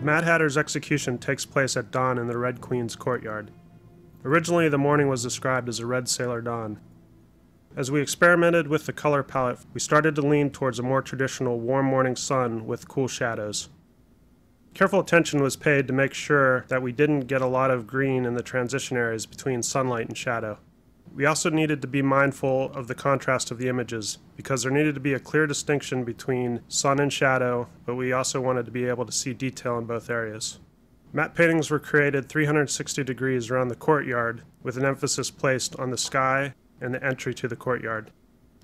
Mad Hatter's execution takes place at dawn in the Red Queen's courtyard. Originally, the morning was described as a red sailor dawn. As we experimented with the color palette, we started to lean towards a more traditional warm morning sun with cool shadows. Careful attention was paid to make sure that we didn't get a lot of green in the transition areas between sunlight and shadow. We also needed to be mindful of the contrast of the images, because there needed to be a clear distinction between sun and shadow, but we also wanted to be able to see detail in both areas. Matte paintings were created 360 degrees around the courtyard, with an emphasis placed on the sky and the entry to the courtyard.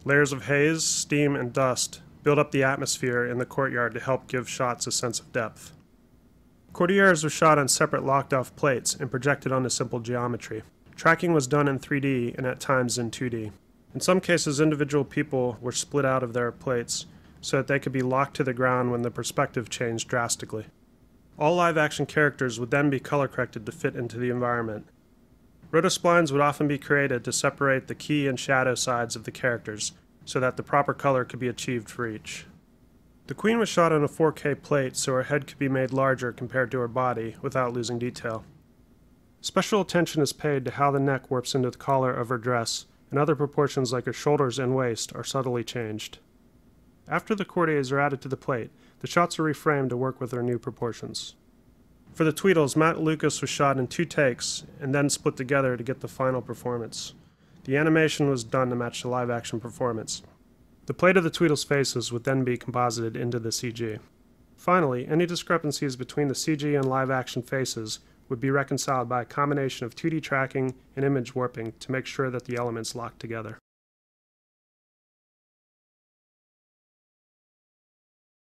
Layers of haze, steam, and dust build up the atmosphere in the courtyard to help give shots a sense of depth. Courtiers were shot on separate locked-off plates and projected onto simple geometry. Tracking was done in 3D and at times in 2D. In some cases, individual people were split out of their plates so that they could be locked to the ground when the perspective changed drastically. All live-action characters would then be color-corrected to fit into the environment. Rotosplines would often be created to separate the key and shadow sides of the characters so that the proper color could be achieved for each. The Queen was shot on a 4K plate so her head could be made larger compared to her body without losing detail. Special attention is paid to how the neck warps into the collar of her dress, and other proportions like her shoulders and waist are subtly changed. After the courtiers are added to the plate, the shots are reframed to work with their new proportions. For the Tweedles, Matt Lucas was shot in 2 takes and then split together to get the final performance. The animation was done to match the live-action performance. The plate of the Tweedles' faces would then be composited into the CG. Finally, any discrepancies between the CG and live-action faces would be reconciled by a combination of 2D tracking and image warping to make sure that the elements locked together.